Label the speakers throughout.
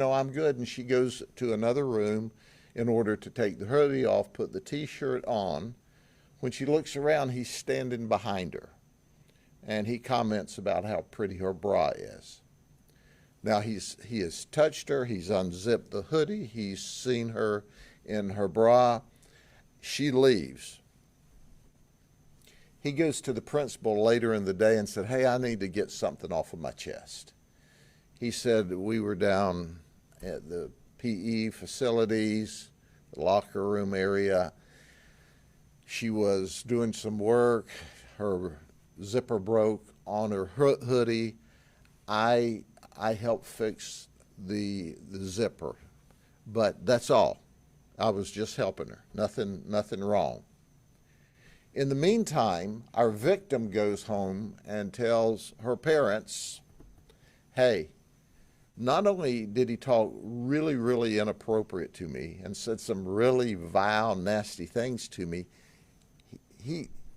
Speaker 1: no, I'm good. And she goes to another room in order to take the hoodie off, put the t-shirt on. When she looks around, he's standing behind her. And he comments about how pretty her bra is. Now he has touched her, he's unzipped the hoodie, he's seen her in her bra. She leaves. He goes to the principal later in the day and said, hey, I need to get something off of my chest. He said, we were down at the PE facilities, the locker room area. She was doing some work. Her zipper broke on her hoodie. I helped fix the zipper, but that's all. I was just helping her. Nothing wrong. In the meantime, our victim goes home and tells her parents, hey, not only did he talk really, really inappropriate to me and said some really vile, nasty things to me,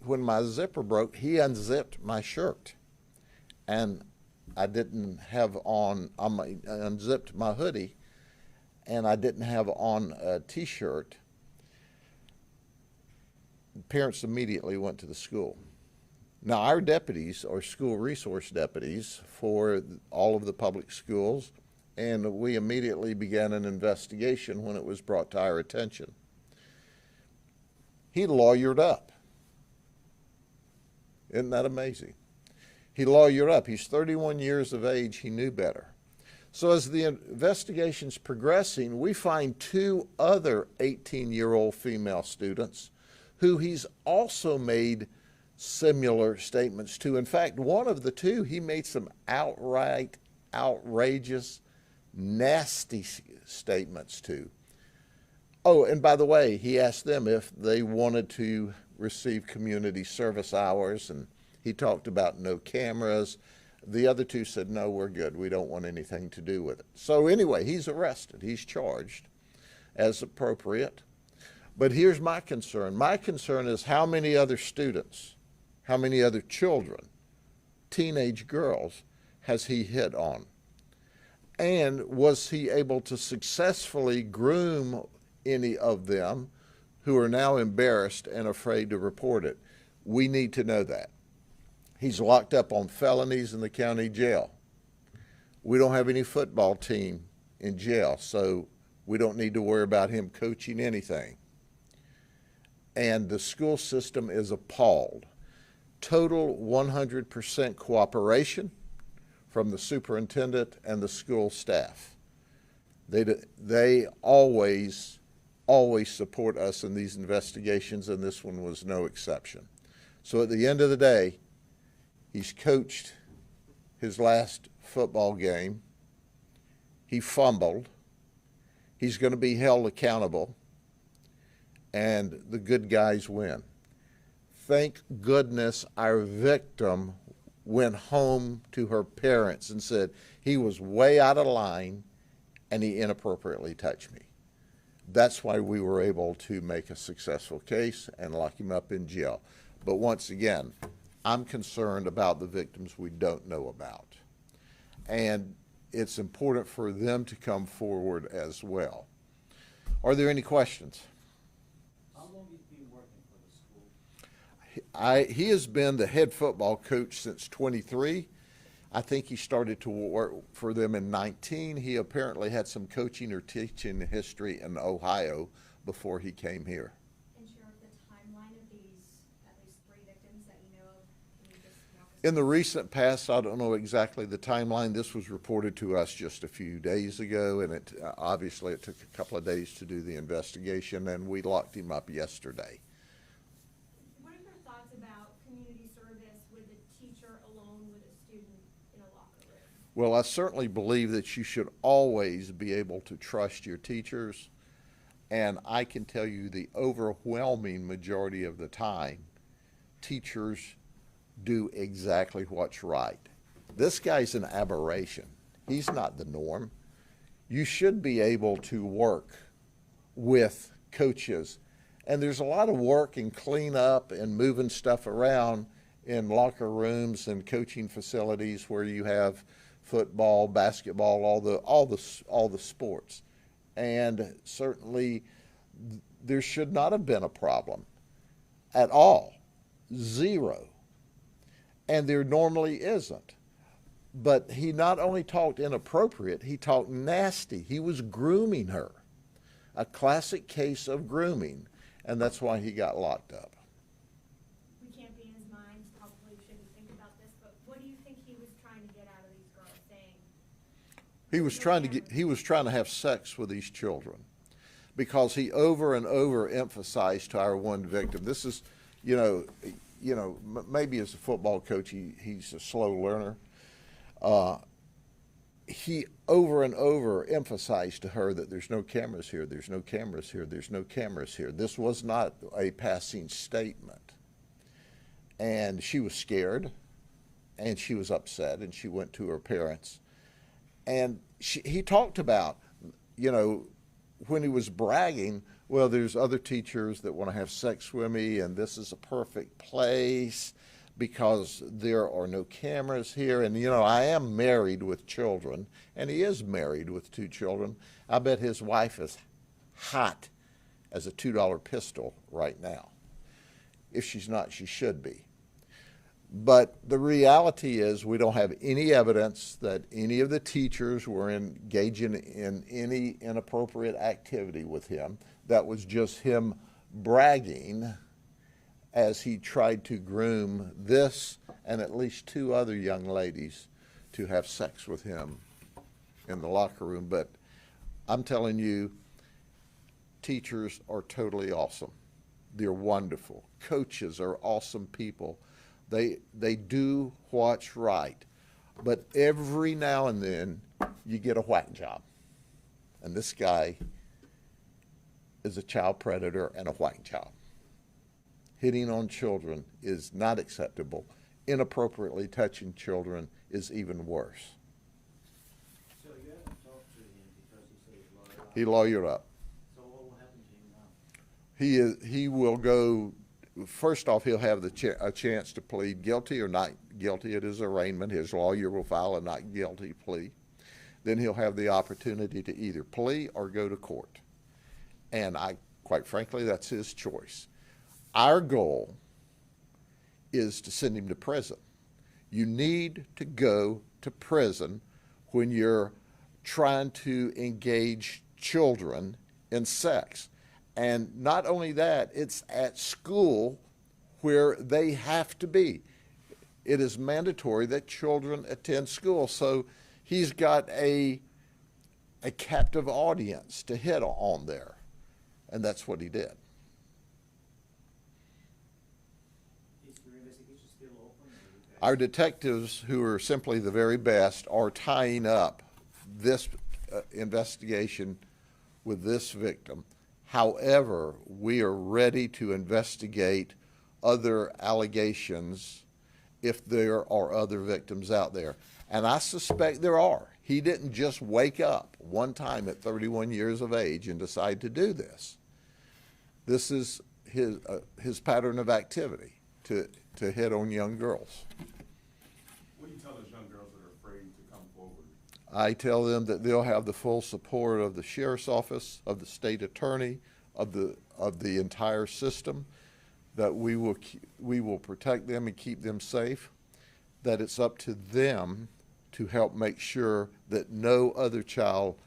Speaker 1: when my zipper broke, he unzipped my shirt. And I didn't have on, I unzipped my hoodie, and I didn't have on a t-shirt. Parents immediately went to the school. Now, our deputies are school resource deputies for all of the public schools, and we immediately began an investigation when it was brought to our attention. He lawyered up. Isn't that amazing? He lawyered up. He's 31 years of age. He knew better. So as the investigation's progressing, we find two other 18-year-old female students who he's also made similar statements to. In fact, one of the two, he made some outright, outrageous, nasty statements to. Oh, and by the way, he asked them if they wanted to receive community service hours, and he talked about no cameras. The other two said, no, we're good. We don't want anything to do with it. So anyway, he's arrested. He's charged as appropriate. But here's my concern. My concern is how many other students, how many other children, teenage girls, has he hit on? And was he able to successfully groom any of them who are now embarrassed and afraid to report it? We need to know that. He's locked up on felonies in the county jail. We don't have any football team in jail, so we don't need to worry about him coaching anything. And the school system is appalled. Total 100% cooperation from the superintendent and the school staff. They always support us in these investigations, and this one was no exception. So at the end of the day, he's coached his last football game. He fumbled. He's going to be held accountable, and the good guys win. Thank goodness our victim went home to her parents and said he was way out of line and he inappropriately touched me. That's why we were able to make a successful case and lock him up in jail. But once again, I'm concerned about the victims we don't know about. And it's important for them to come forward as well. Are there any questions?
Speaker 2: How long has he been working for the school?
Speaker 1: He has been the head football coach since 23. I think he started to work for them in 19. He apparently had some coaching or teaching history in Ohio before he came here.
Speaker 3: And Sheriff, the timeline of these, at least 3 victims that you know of, can you just walk us
Speaker 1: In the recent past, I don't know exactly the timeline. This was reported to us just a few days ago, and obviously it took a couple of days to do the investigation, and we locked him up yesterday.
Speaker 3: What are your thoughts about community service with a teacher alone with a student in a locker room?
Speaker 1: Well, I certainly believe that you should always be able to trust your teachers, and I can tell you the overwhelming majority of the time, teachers do exactly what's right. This guy's an aberration. He's not the norm. You should be able to work with coaches, and there's a lot of work and cleanup and moving stuff around in locker rooms and coaching facilities where you have football, basketball, all the sports. And certainly there should not have been a problem at all. Zero. And there normally isn't. But he not only talked inappropriate, he talked nasty. He was grooming her. A classic case of grooming. And that's why he got locked up.
Speaker 3: We can't be in his mind, probably shouldn't think about this, but what do you think he was trying to get out of these girls, saying?
Speaker 1: He was trying to have sex with these children, because he over and over emphasized to our one victim. This is, maybe as a football coach, he's a slow learner. He over and over emphasized to her that there's no cameras here, there's no cameras here, there's no cameras here. This was not a passing statement. And she was scared, and she was upset, and she went to her parents. And he talked about, when he was bragging, well, there's other teachers that want to have sex with me, and this is a perfect place because there are no cameras here. And, I am married with children, and he is married with 2 children. I bet his wife is hot as a $2 pistol right now. If she's not, she should be. But the reality is we don't have any evidence that any of the teachers were engaging in any inappropriate activity with him. That was just him bragging as he tried to groom this and at least 2 other young ladies to have sex with him in the locker room. But I'm telling you, teachers are totally awesome. They're wonderful. Coaches are awesome people. They do what's right. But every now and then you get a whack job. And this guy is a child predator and a whack job. Hitting on children is not acceptable. Inappropriately touching children is even worse.
Speaker 2: So you haven't talked to him because he said he's lawyered up?
Speaker 1: He lawyered up.
Speaker 2: So what will happen to him now?
Speaker 1: He will go, first off, he'll have a chance to plead guilty or not guilty at his arraignment. His lawyer will file a not guilty plea. Then he'll have the opportunity to either plea or go to court. And quite frankly, that's his choice. Our goal is to send him to prison. You need to go to prison when you're trying to engage children in sex. And not only that, it's at school where they have to be. It is mandatory that children attend school. So he's got a captive audience to hit on there. And that's what he did.
Speaker 2: Is your investigation still open?
Speaker 1: Our detectives, who are simply the very best, are tying up this investigation with this victim. However, we are ready to investigate other allegations if there are other victims out there. And I suspect there are. He didn't just wake up one time at 31 years of age and decide to do this. This is his pattern of activity, to hit on young girls.
Speaker 4: What do you tell those young girls that are afraid to come forward?
Speaker 1: I tell them that they'll have the full support of the sheriff's office, of the state attorney, of the entire system, that we will protect them and keep them safe, that it's up to them to help make sure that no other child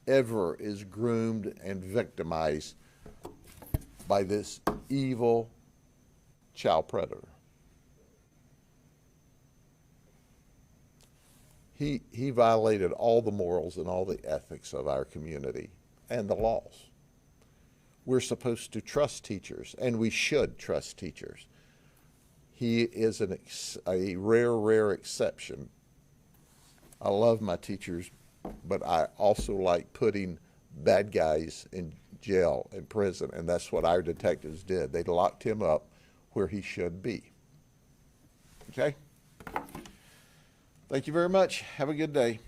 Speaker 1: ever is groomed and victimized by this evil child predator. He violated all the morals and all the ethics of our community and the laws. We're supposed to trust teachers, and we should trust teachers. He is a rare exception. I love my teachers, but I also like putting bad guys in jail and prison, and that's what our detectives did. They locked him up where he should be. Okay? Thank you very much. Have a good day.